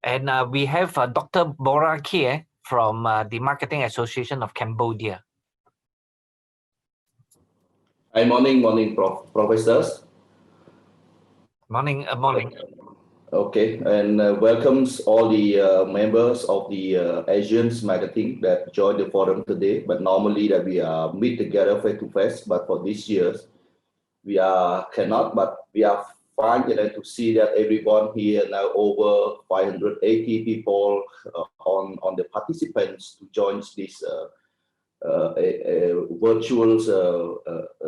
And we have Dr. Bora Kea from the Marketing Association of Cambodia. Hi, morning, professors. Morning. Okay, and welcomes all the members of the ASEAN marketing that joined the forum today. But normally that we meet together face to face, but for this year we cannot. But we are fine to see that everyone here now over 580 people on the participants to join this virtual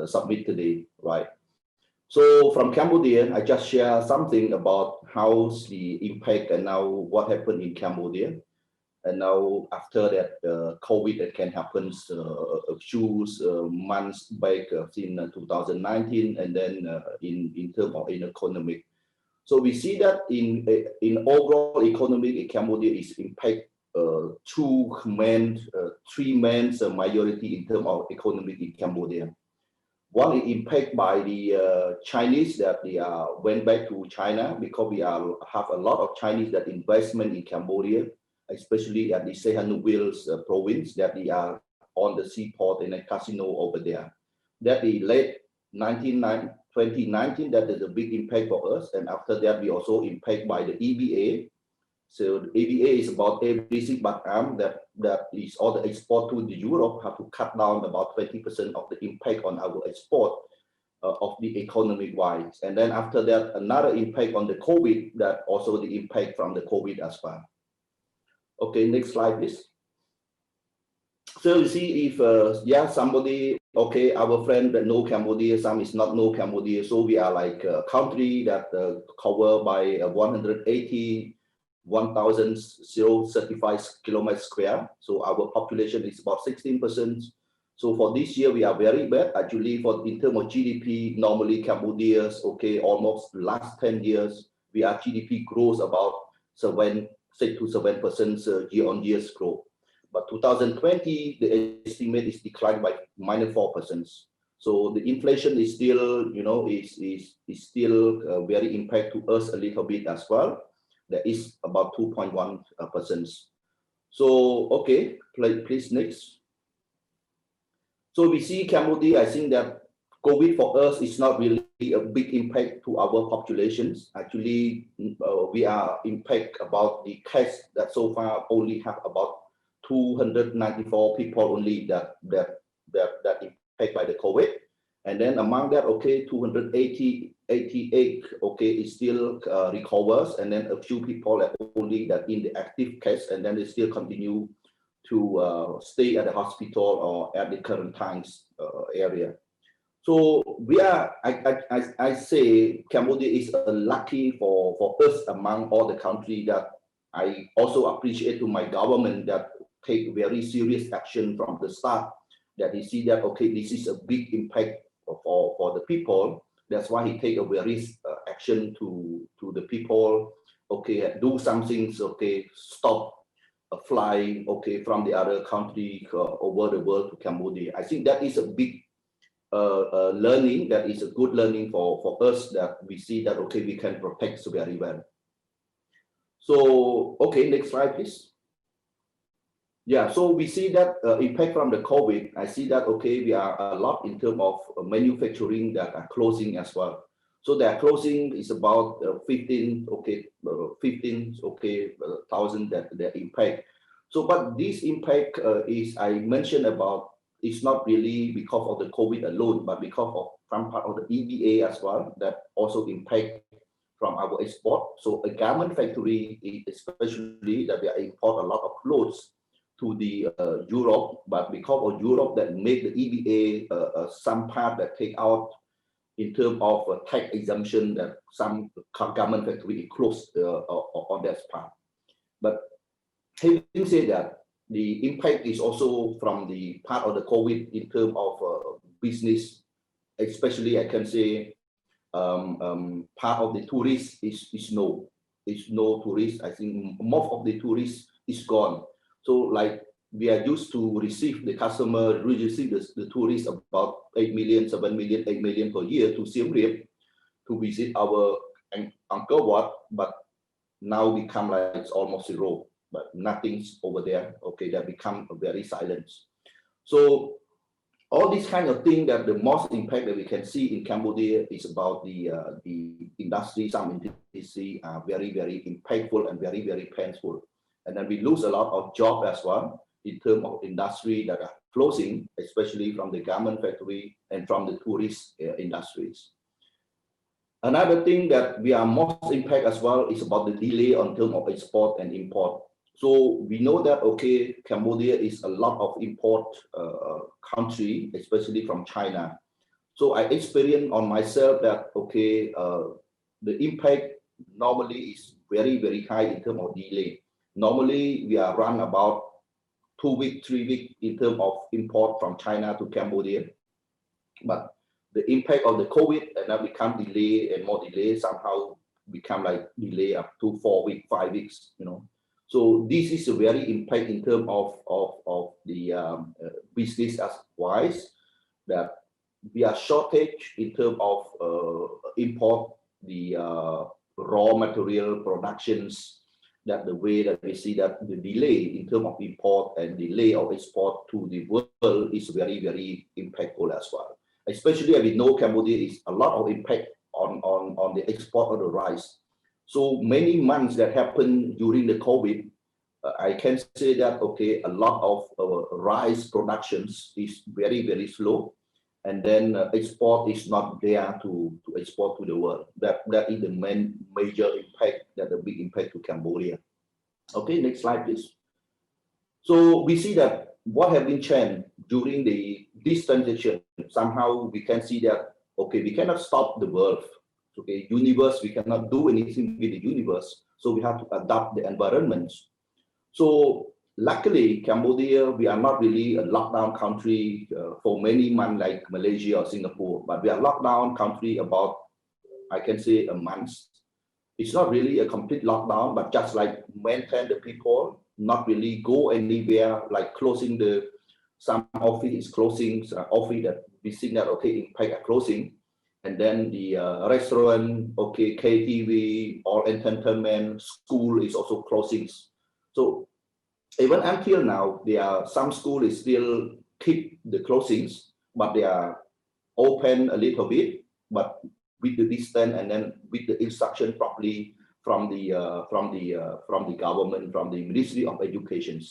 summit today, right? So from Cambodia, I just share something about how's the impact and now what happened in Cambodia. And now after that, COVID that can happen a few months back in 2019, and then in terms of economic. So we see that in overall economic in Cambodia is impact three main majority in terms of economic in Cambodia. One is impact by the Chinese that they went back to China because we have a lot of Chinese that investment in Cambodia, especially at the Sihanoukville province that they are on the seaport and a casino over there. That the late 2019, that is a big impact for us. And after that, we also impact by the EBA. So the EBA is about everything but that is all the export to the Europe have to cut down about 20% of the impact on our export of the economic wise. And then after that, another impact on the COVID, that also the impact from the COVID as well. Okay, next slide, please. So you see if, somebody, okay, our friend that know Cambodia, some is not know Cambodia. So we are like a country that covered by 135 kilometers square. So our population is about 16%. So for this year, we are very bad. Actually, in terms of GDP, normally Cambodia's, okay, almost last 10 years, our GDP grows about 6 to 7% year-on-year growth. But 2020, the estimate is declined by -4%. So the inflation is still, is still very impact to us a little bit as well. That is about 2.1%. So, okay, please next. So we see Cambodia, I think that COVID for us is not really a big impact to our populations. Actually, we are impact about the case that so far only have about 294 people only that impact by the COVID. And then among that, okay, 288, okay, is still recovers, and then a few people are only that in the active case, and then they still continue to stay at the hospital or at the current times area. So we are, I say, Cambodia is lucky for us among all the countries that I also appreciate to my government that take very serious action from the start, that they see that, okay, this is a big impact for the people. That's why he take a very action to the people, okay, do some things, okay, stop flying, okay, from the other country over the world to Cambodia. I think that is a big learning, that is a good learning for us, that we see that, okay, we can protect very well. So, okay, next slide, please. Yeah, so we see that impact from the COVID. I see that, okay, we are a lot in terms of manufacturing that are closing as well. So their closing is about 15,000 that their impact. So, but this impact is, I mentioned about, it's not really because of the COVID alone, but because of some part of the EBA as well, that also impact from our export. So a garment factory, especially that we import a lot of clothes to the Europe, but because of Europe that make the EBA some part that take out in terms of tax exemption, that some garment factory closed on that part. But having said that, the impact is also from the part of the COVID in terms of business, especially I can say part of the tourists is no tourists. I think most of the tourists is gone. So like we are used to receive the customer, we receive the tourists about 8 million, 7 million, 8 million per year to Siem Reap to visit our Angkor Wat. But now become like it's almost zero, but nothing's over there. Okay, that become very silent. So all these kind of things, that the most impact that we can see in Cambodia is about the industry. Some industry are very, very impactful and very, very painful. And then we lose a lot of job as well in terms of industry that are closing, especially from the garment factory and from the tourist industries. Another thing that we are most impact as well is about the delay on terms of export and import. So we know that, okay, Cambodia is a lot of import country, especially from China. So I experienced on myself that, okay, the impact normally is very, very high in terms of delay. Normally, we are run about 2 weeks, 3 weeks in terms of import from China to Cambodia. But the impact of the COVID and now become delay and more delay, somehow become like delay up to 4 weeks, 5 weeks, you know. So this is a very impact in terms of the business as wise, that we are shortage in terms of import, the raw material productions, that the way that we see that the delay in terms of import and delay of export to the world is very, very impactful as well. Especially we know Cambodia is a lot of impact on the export of the rice. So many months that happened during the COVID, I can say that, okay, a lot of rice productions is very, very slow. And then export is not there to export to the world. That is the major impact, that the big impact to Cambodia. Okay, next slide, please. So we see that what have been changed during this transition. Somehow we can see that, okay, we cannot stop the world. Okay, universe, we cannot do anything with the universe. So we have to adapt the environment. So luckily, Cambodia, we are not really a lockdown country for many months like Malaysia or Singapore, but we are lockdown country about, I can say, a month. It's not really a complete lockdown, but just like maintain the people, not really go anywhere, like closing some office is closing, office that we see that, okay, impact are closing. And then the restaurant, okay, KTV, or entertainment, school is also closing. So even until now, there are some schools still keep the closings, but they are open a little bit, but with the distance and then with the instruction properly from the government, from the Ministry of Education.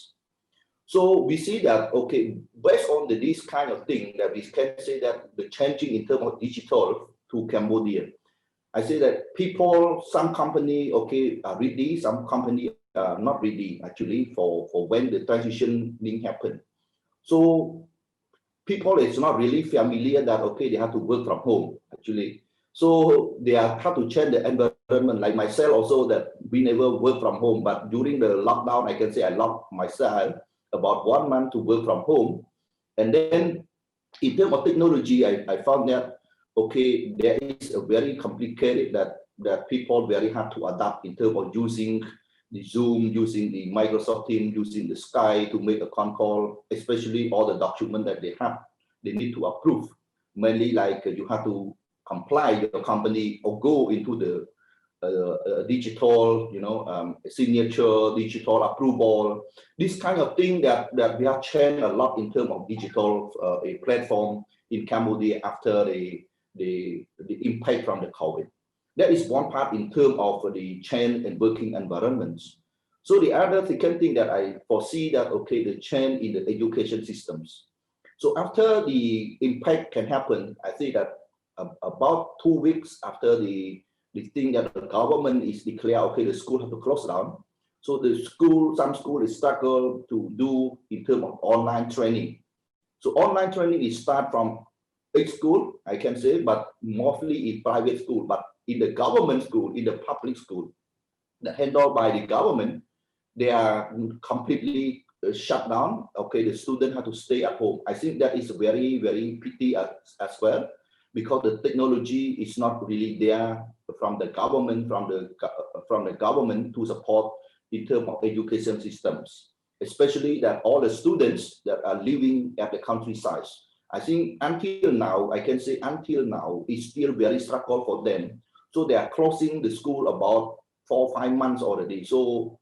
So we see that, okay, based on this kind of thing, that we can say that the changing in terms of digital to Cambodia. I say that people, some company, okay, are ready, some company are not ready actually for when the transition thing happen. So people is not really familiar that, okay, they have to work from home actually. So they have to change the environment, like myself also, that we never work from home, but during the lockdown, I can say I locked myself about 1 month to work from home. And then in terms of technology, I found that, okay, there is a very complicated that people very hard to adapt in terms of using the Zoom, using the Microsoft Teams, using the Skype to make a con call, especially all the documents that they need to approve. Mainly like you have to comply your company or go into the digital, signature, digital approval, this kind of thing that we have changed a lot in terms of digital platform in Cambodia after the impact from the COVID. That is one part in terms of the change and working environments. So the other second thing that I foresee that, okay, the change in the education systems. So after the impact can happen, I think that about 2 weeks after the thing that the government is declared, okay, the school have to close down. So some school is struggle to do in terms of online training. So online training is start from big school, I can say, but mostly in private school, but in the government school, in the public school that handled by the government, they are completely shut down. Okay, the student have to stay at home. I think that is very, very pity as well, because the technology is not really there from the government, from the government to support in terms of education systems, especially that all the students that are living at the countryside. I think until now, I can say until now, it's still very struggle for them. So they are closing the school about 4 or 5 months already. So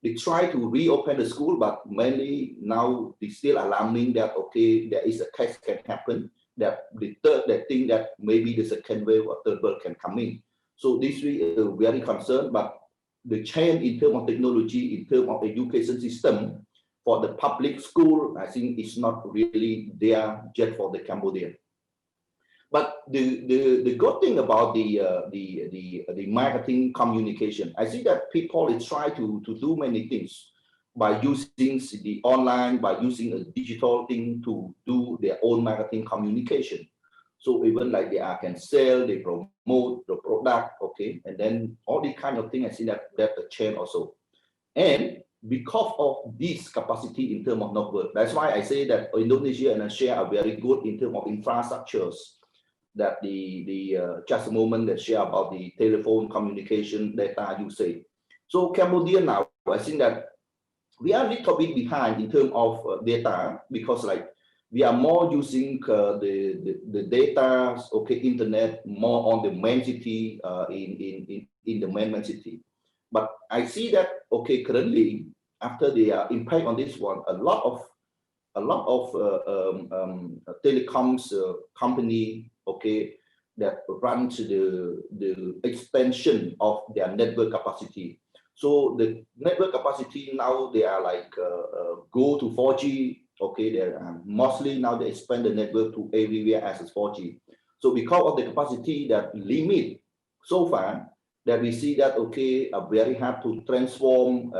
they try to reopen the school, but mainly now they still alarming that, okay, there is a case can happen, that the third, they think that maybe the second wave or third wave can come in. So this we are very concerned, but the change in terms of technology, in terms of education system for the public school, I think it's not really there yet for the Cambodia. But the good thing about the marketing communication, I see that people is try to do many things by using the online, by using a digital thing to do their own marketing communication. So even like they can sell, they promote the product, okay, and then all the kind of thing I see that the change also. And because of this capacity in terms of network, that's why I say that Indonesia and Asia are very good in terms of infrastructures. That just a moment that share about the telephone communication data usage. So Cambodia now, I think that we are a little bit behind in terms of data, because like we are more using the data, okay, internet more on the main city, in the main city. But I see that, okay, currently after the impact on this one, a lot of telecoms company, okay, that runs the expansion of their network capacity. So the network capacity now they are like go to 4G, okay, they mostly now they expand the network to everywhere as 4G. So because of the capacity that limit so far, that we see that, okay, very hard to transform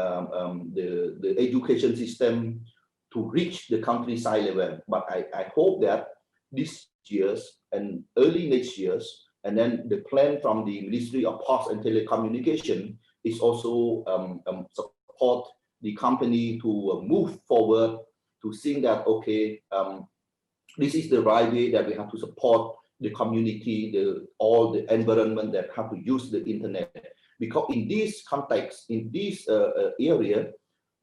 the education system to reach the countryside level. But I hope that this year's and early next year's, and then the plan from the Ministry of Posts and Telecommunication is also support the company to move forward to think that, okay, this is the right way that we have to support the community, all the environment that have to use the internet. Because in this context, in this area,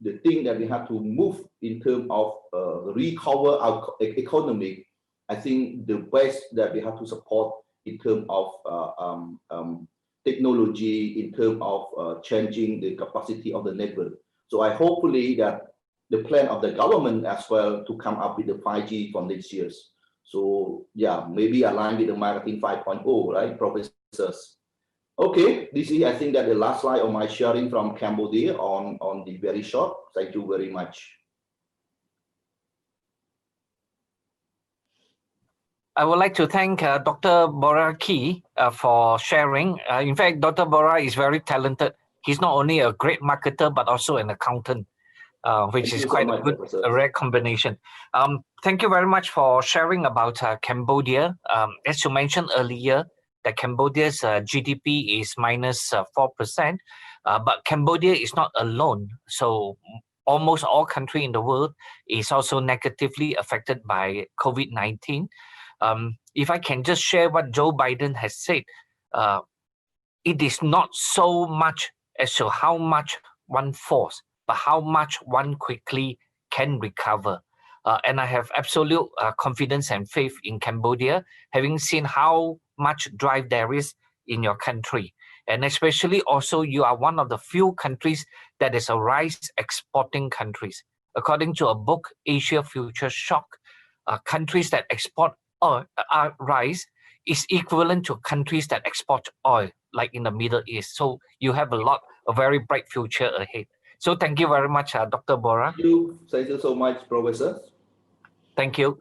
the thing that we have to move in terms of recover our economy, I think the best that we have to support in terms of technology, in terms of changing the capacity of the network. So I hopefully that the plan of the government as well to come up with the 5G from next year's. So yeah, maybe aligned with the marketing 5.0, right, professors? Okay, this is I think that the last slide of my sharing from Cambodia on the very short. Thank you very much. I would like to thank Dr. Bora Kea for sharing. In fact, Dr. Bora is very talented. He's not only a great marketer, but also an accountant, which is quite a rare combination. Thank you very much for sharing about Cambodia. As you mentioned earlier, that Cambodia's GDP is minus 4%, but Cambodia is not alone. So almost all countries in the world is also negatively affected by COVID-19. If I can just share what Joe Biden has said, it is not so much as to how much one falls, but how much one quickly can recover. And I have absolute confidence and faith in Cambodia, having seen how much drive there is in your country. And especially also, you are one of the few countries that is a rice exporting countries. According to a book, Asia Future Shock, countries that export rice is equivalent to countries that export oil, like in the Middle East. So you have a very bright future ahead. So thank you very much, Dr. Bora. Thank you so much, Professor. Thank you.